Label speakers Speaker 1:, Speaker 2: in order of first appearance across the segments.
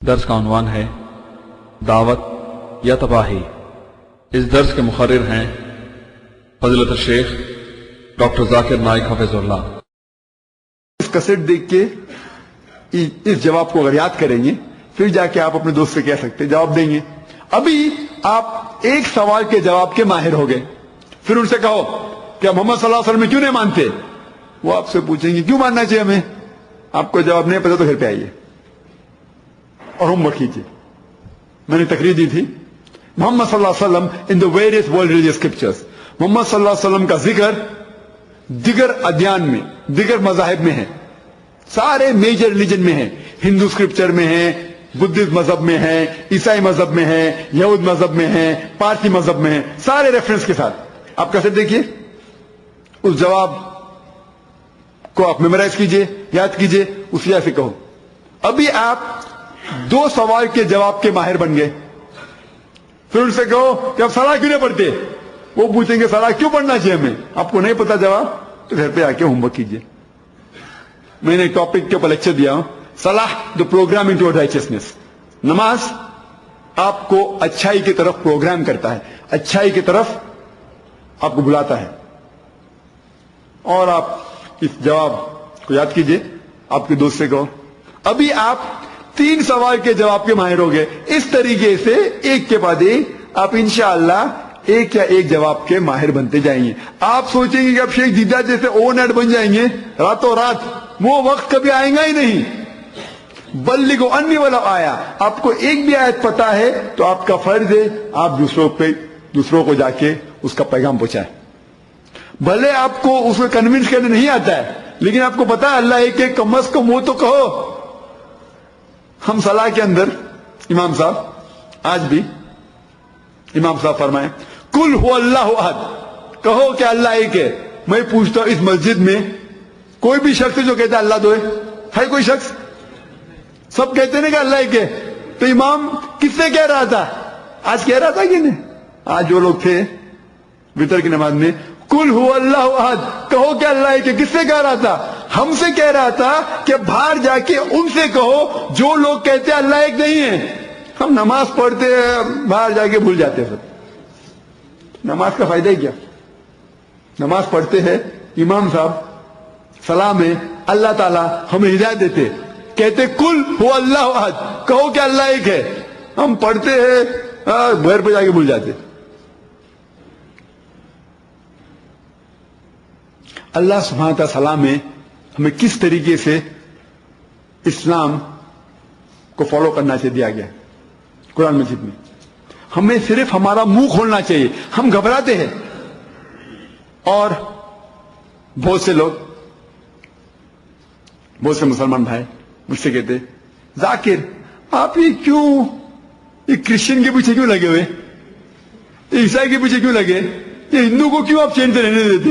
Speaker 1: درس کا عنوان ہے دعوت یا تباہی۔ اس درس کے مقرر ہیں فضیلت الشیخ ڈاکٹر ذاکر نائک حفظ اللہ۔
Speaker 2: اس کیسٹ دیکھ کے اس جواب کو اگر یاد کریں گے پھر جا کے آپ اپنے دوست سے کہہ سکتے جواب دیں گے۔ ابھی آپ ایک سوال کے جواب کے ماہر ہو گئے، پھر ان سے کہو کہ آپ محمد صلی اللہ علیہ وسلم میں کیوں نہیں مانتے؟ وہ آپ سے پوچھیں گے کیوں ماننا چاہیے ہمیں؟ آپ کو جواب نہیں پتا تو گھر پہ آئیے اور ہوم ورک کیجیے۔ میں نے تقریر دی تھی محمد صلی اللہ علیہ وسلم in the various world religious scriptures, Muhammad صلی اللہ علیہ وسلم کا ذکر دیگر ادیان میں، دیگر مذاہب میں ہے، سارے میجر ریلیجن میں ہے، ہندو اسکرپچر میں ہے، بدھسٹ مذہب میں ہے، عیسائی مذہب میں ہے، یہود مذہب میں ہے، پارسی مذہب میں ہے، سارے ریفرنس کے ساتھ آپ کیسے دیکھیے، اس جواب کو آپ میمورائز کیجئے، یاد کیجئے، اس وجہ سے کہو۔ ابھی آپ دو سوال کے جواب کے ماہر بن گئے، پھر ان سے کہو کہ آپ صلاح کیوں نہیں پڑھتے؟ وہ پوچھیں گے صلاح کیوں پڑھنا چاہیے ہمیں؟ آپ کو نہیں پتا جواب تو گھر پہ آ کے ہوم ورک کیجیے۔ میں نے ایک ٹاپک کے اوپر لیکچر دیا ہوں، صلاح دا پروگرام انٹو رائچسنس۔ نماز آپ کو اچھائی کی طرف پروگرام کرتا ہے، اچھائی کی طرف آپ کو بلاتا ہے۔ اور آپ اس جواب کو یاد کیجئے، آپ کے دوست سے کہو۔ ابھی آپ تین سوال کے جواب کے ماہر ہو گئے، اس طریقے سے ایک کے بعد ایک آپ انشاءاللہ ایک یا ایک جواب کے ماہر بنتے جائیں گے۔ آپ سوچیں گے کہ آپ شیخ جدہ جیسے اوور نائٹ بن جائیں گے راتوں رات، وہ وقت کبھی آئے گا ہی نہیں۔ بلغوا انی ولو آیا، آپ کو ایک بھی آیت پتا ہے تو آپ کا فرض ہے آپ دوسروں کو جا کے اس کا پیغام پہنچائیں۔ بھلے آپ کو اس کو کنونس کرنے نہیں آتا ہے، لیکن آپ کو پتا ہے اللہ ایک ایک، کم از کم وہ تو کہو۔ ہم صلاح کے اندر امام صاحب آج بھی امام صاحب فرمائیں کل هو اللہ احد، کہو کہ اللہ ایک ہے۔ میں پوچھتا ہوں اس مسجد میں کوئی بھی شخص جو کہتا ہے اللہ دو ہے کوئی شخص؟ سب کہتے ہیں کہ اللہ ایک ہے، تو امام کس سے کہہ رہا تھا؟ آج کہہ رہا تھا کہ نہیں؟ آج جو لوگ تھے وتر کی نماز میں کل هو اللہ احد، کہو کہ اللہ ایک ہے، کس سے کہہ رہا تھا؟ ہم سے کہہ رہا تھا کہ باہر جا کے ان سے کہو جو لوگ کہتے ہیں اللہ ایک نہیں ہے۔ ہم نماز پڑھتے ہیں باہر جا کے بھول جاتے ہیں سب۔ نماز کا فائدہ ہی کیا؟ نماز پڑھتے ہیں امام صاحب صلاح میں اللہ تعالیٰ ہمیں ہدایت دیتے، کہتے کل هو اللہ احد، کہو کہ اللہ ایک ہے۔ ہم پڑھتے ہیں گھر پہ جا کے بھول جاتے۔ اللہ سبحانہ تعالیٰ صلاح میں ہمیں کس طریقے سے اسلام کو فالو کرنا چاہیے دیا گیا قرآن مجید میں۔ ہمیں صرف ہمارا منہ کھولنا چاہیے، ہم گھبراتے ہیں۔ اور بہت سے لوگ، بہت سے مسلمان بھائی مجھ سے کہتے ذاکر آپ یہ کرسچن کے پیچھے کیوں لگے ہوئے، عیسائی کے پیچھے کیوں لگے، یہ ہندو کو کیوں آپ چین سے رہنے دیتے؟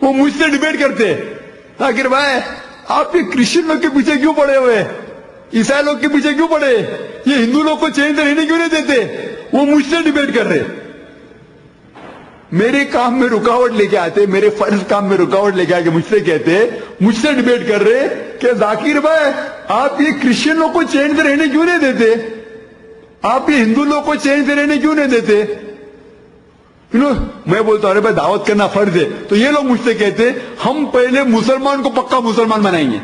Speaker 2: وہ مجھ سے ڈیبیٹ کرتے ذاکر بھائی آپ یہ کرسچن لوگ کے پیچھے کیوں پڑے ہوئے، عیسائی لوگ کے پیچھے کیوں پڑے، یہ ہندو لوگ کو چین سے رہنے کیوں نہیں دیتے؟ وہ مجھ سے ڈیبیٹ کر رہے، میرے کام میں رکاوٹ لے کے آتے، میرے فرض کام میں رکاوٹ لے کے آ کے مجھ سے کہتے، مجھ سے ڈیبیٹ کر رہے کہ ذاکر بھائی آپ یہ کرسچن لوگ کو چین سے رہنے کیوں نہیں دیتے، آپ یہ ہندو لوگ کو چین سے رہنے کیوں نہیں دیتے؟ میں بولتا ہوں ارے بھائی دعوت کرنا فرض ہے، تو یہ لوگ مجھ سے کہتے ہم پہلے مسلمان کو پکا مسلمان بنائیں گے،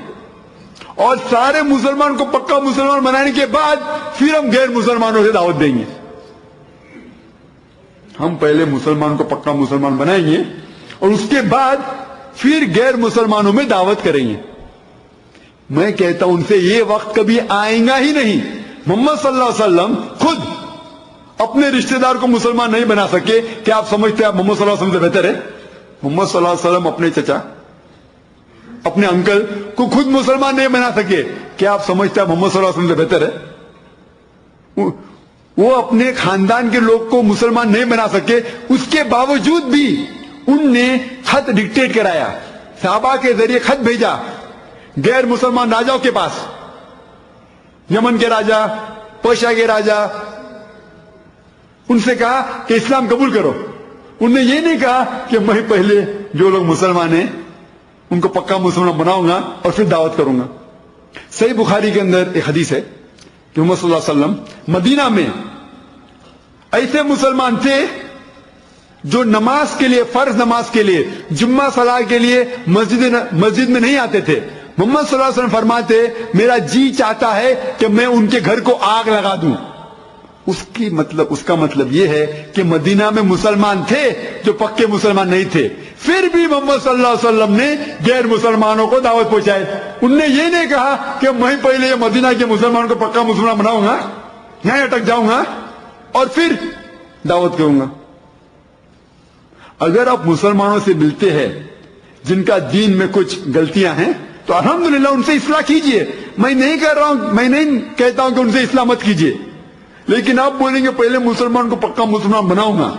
Speaker 2: اور سارے مسلمان کو پکا مسلمان بنانے کے بعد پھر ہم غیر مسلمانوں سے دعوت دیں گے۔ ہم پہلے مسلمان کو پکا مسلمان بنائیں گے اور اس کے بعد پھر غیر مسلمانوں میں دعوت کریں گے۔ میں کہتا ہوں ان سے یہ وقت کبھی آئے گا ہی نہیں۔ محمد صلی اللہ علیہ وسلم خود اپنے رشتہ دار کو مسلمان نہیں بنا سکے، کیا آپ سمجھتے ہیں آپ محمد صلی اللہ علیہ وسلم سے بہتر ہے؟ محمد صلی اللہ علیہ وسلم اپنے چچا، اپنے انکل کو خود مسلمان نہیں بنا سکے، کیا آپ سمجھتے ہیں محمد صلی اللہ علیہ وسلم سے بہتر ہے؟ وہ اپنے خاندان کے لوگ کو مسلمان نہیں بنا سکے، اس کے باوجود بھی ان نے خط ڈکٹیٹ کرایا، صحابہ کے ذریعے خط بھیجا غیر مسلمان راجاؤں کے پاس، یمن کے راجا، پرشیا کے راجا، ان سے کہا کہ اسلام قبول کرو۔ انہوں نے یہ نہیں کہا کہ میں پہلے جو لوگ مسلمان ہیں ان کو پکا مسلمان بناؤں گا اور پھر دعوت کروں گا۔ صحیح بخاری کے اندر ایک حدیث ہے کہ محمد صلی اللہ علیہ وسلم مدینہ میں ایسے مسلمان تھے جو نماز کے لیے، فرض نماز کے لیے، جمعہ صلاح کے لیے مسجد میں نہیں آتے تھے. محمد صلی اللہ علیہ وسلم فرماتے میرا جی چاہتا ہے کہ میں ان کے گھر کو آگ لگا دوں. اس کا مطلب یہ ہے کہ مدینہ میں مسلمان تھے جو پکے مسلمان نہیں تھے، پھر بھی محمد صلی اللہ علیہ وسلم نے غیر مسلمانوں کو دعوت پہنچائی. انہوں نے یہ نہیں کہا کہ میں پہلے یہ مدینہ کے مسلمان کو پکا مسلمان بناؤں گا، یہاں اٹک جاؤں گا اور پھر دعوت کروں گا. اگر آپ مسلمانوں سے ملتے ہیں جن کا دین میں کچھ غلطیاں ہیں تو الحمدللہ ان سے اصلاح کیجئے. میں نہیں کہتا ہوں کہ ان سے اصلاح مت کیجئے، لیکن آپ بولیں گے پہلے مسلمان کو پکا مسلمان بناؤں گا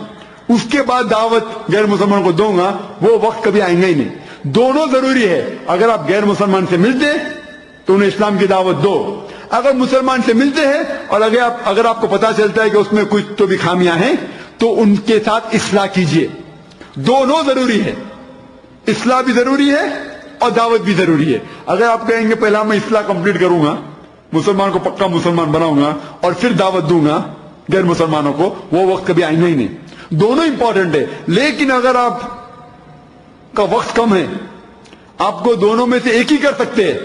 Speaker 2: اس کے بعد دعوت غیر مسلمان کو دوں گا، وہ وقت کبھی آئیں گا ہی نہیں. دونوں ضروری ہے. اگر آپ غیر مسلمان سے ملتے تو انہیں اسلام کی دعوت دو، اگر مسلمان سے ملتے ہیں اور اگر آپ کو پتا چلتا ہے کہ اس میں کچھ تو بھی خامیاں ہیں تو ان کے ساتھ اصلاح کیجئے. دونوں ضروری ہے، اصلاح بھی ضروری ہے اور دعوت بھی ضروری ہے. اگر آپ کہیں گے پہلا میں اصلاح کمپلیٹ کروں گا، مسلمان کو پکا مسلمان بناؤں گا اور پھر دعوت دوں گا غیر مسلمانوں کو، وہ وقت کبھی آئیں گا ہی نہیں. دونوں امپورٹنٹ ہے. لیکن اگر آپ کا وقت کم ہے، آپ کو دونوں میں سے ایک ہی کر سکتے ہیں،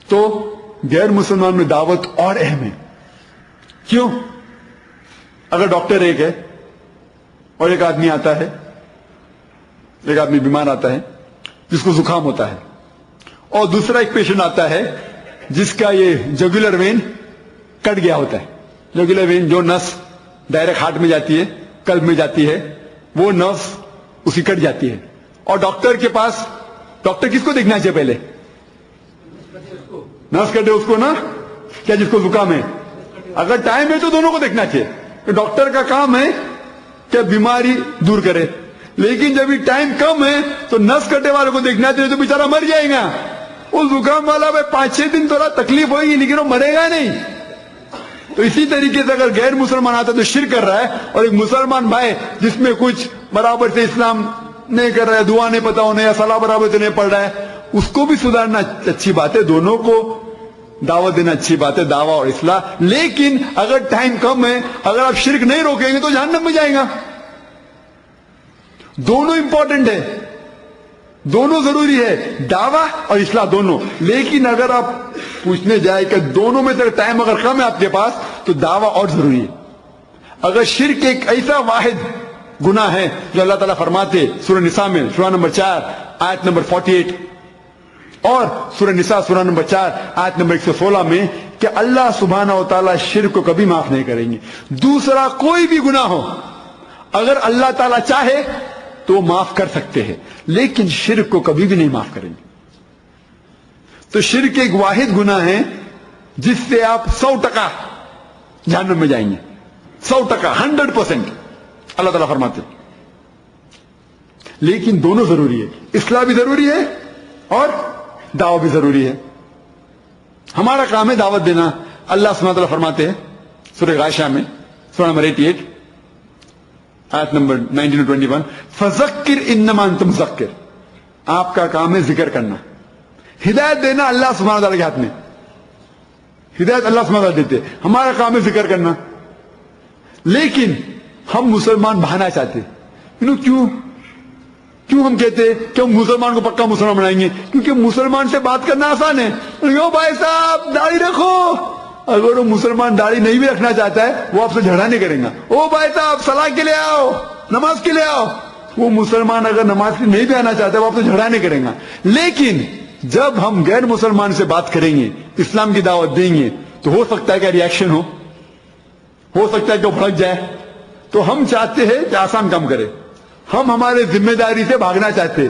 Speaker 2: تو غیر مسلمان میں دعوت اور اہم ہے. کیوں؟ اگر ڈاکٹر ایک ہے اور ایک آدمی آتا ہے، ایک آدمی بیمار آتا ہے جس کو زکام ہوتا ہے، اور دوسرا ایک پیشنٹ آتا ہے جس کا یہ جگولر وین کٹ گیا ہوتا ہے. جگولر وین جو نس ڈائریکٹ ہارٹ میں جاتی ہے، قلب میں جاتی ہے، وہ نس اسی کٹ جاتی ہے. اور ڈاکٹر کے پاس، ڈاکٹر کس کو دیکھنا چاہیے پہلے؟ نس کٹے اس کو نا، کیا جس کو زکام ہے. اگر ٹائم ہے تو دونوں کو دیکھنا چاہیے. ڈاکٹر کا کام ہے کہ بیماری دور کرے، لیکن جب ٹائم کم ہے تو نس کٹے والے کو دیکھنا چاہیے تو بیچارہ مر جائے گا. وہ زکام والا 5-6 دن تھوڑا تکلیف ہوگی لیکن وہ مرے گا نہیں. تو اسی طریقے سے اگر غیر مسلمان آتا تو شرک کر رہا ہے، اور ایک مسلمان بھائی جس میں کچھ برابر سے اسلام نہیں کر رہا ہے، دعا نہیں پتا ہونے یا صلاح برابر سے نہیں پڑھ رہا ہے، اس کو بھی سدھارنا اچھی بات ہے. دونوں کو دعوت دینا اچھی بات ہے، دعویٰ اور اصلاح. لیکن اگر ٹائم کم ہے، اگر آپ شرک نہیں روکیں گے تو جہنم میں جائیں گا. دونوں امپورٹنٹ ہے، دونوں ضروری ہے، دعویٰ اور اصلاح دونوں. لیکن اگر آپ پوچھنے جائے کہ دونوں میں سے ٹائم اگر کم ہے آپ کے پاس تو دعویٰ اور ضروری ہے. اگر شرک ایک ایسا واحد گناہ ہے جو اللہ تعالیٰ فرماتے سورہ نساء میں، سورہ نمبر 4 آیت نمبر 48، اور سورہ نساء سورہ نمبر 4 آیت نمبر 116 میں، کہ اللہ سبحانہ و تعالیٰ شرک کو کبھی معاف نہیں کریں گے. دوسرا کوئی بھی گناہ ہو اگر اللہ تعالیٰ چاہے تو معاف کر سکتے ہیں، لیکن شرک کو کبھی بھی نہیں معاف کریں گے. تو شرک ایک واحد گناہ ہے جس سے آپ 100% جہنم میں جائیں گے. 100%، 100% اللہ تعالیٰ فرماتے. لیکن دونوں ضروری ہے، اصلاح بھی ضروری ہے اور دعوت بھی ضروری ہے. ہمارا کام ہے دعوت دینا. اللہ سبحانہ و تعالیٰ فرماتے ہیں سورہ غاشیہ میں، سورہ نمبر 88 آیت نمبر 19-21، فذکر انما انت مذکر. آپ کا کام ہے ذکر کرنا. ہدایت دینا اللہ سبحانہ وتعالیٰ کے ہاتھ میں، ہدایت اللہ سبحانہ وتعالیٰ دیتے. ہمارا کام ہے ذکر کرنا. لیکن ہم مسلمان بہانا چاہتے. کیوں ہم کہتے کہ ہم مسلمان کو پکا مسلمان بنائیں گے؟ کیونکہ مسلمان سے بات کرنا آسان ہے. یو بھائی صاحب داڑھی رکھو. اگر وہ مسلمان داڑھی نہیں بھی رکھنا چاہتا ہے وہ آپ سے جھگڑا نہیں کرے گا. او بھائی صاحب صلاح کے لیے آؤ، نماز کے لیے آؤ. وہ مسلمان اگر نماز کے نہیں بھی آنا چاہتا ہے وہ آپ سے جھگڑا نہیں کرے گا. لیکن جب ہم غیر مسلمان سے بات کریں گے، اسلام کی دعوت دیں گے، تو ہو سکتا ہے کہ ریاکشن ہو سکتا ہے کہ وہ بھڑک جائے. تو ہم چاہتے ہیں کہ آسان کام کرے. ہم ہمارے ذمہ داری سے بھاگنا چاہتے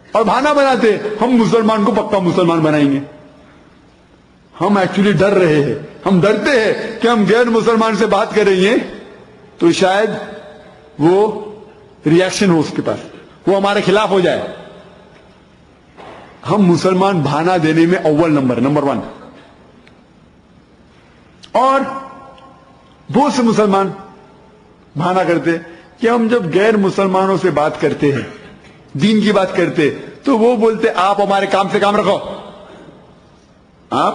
Speaker 2: اور بہانا بناتے ہم مسلمان کو پکا مسلمان بنائیں گے. ہم ایکچولی ڈر رہے ہیں. ہم ڈرتے ہیں کہ ہم غیر مسلمان سے بات کریں گے تو شاید وہ ریاکشن ہو اس کے پاس، وہ ہمارے خلاف ہو جائے. ہم مسلمان بہانا دینے میں اول نمبر 1. اور بہت سے مسلمان بہانا کرتے کہ ہم جب غیر مسلمانوں سے بات کرتے ہیں، دین کی بات کرتے، تو وہ بولتے آپ ہمارے کام سے کام رکھو. آپ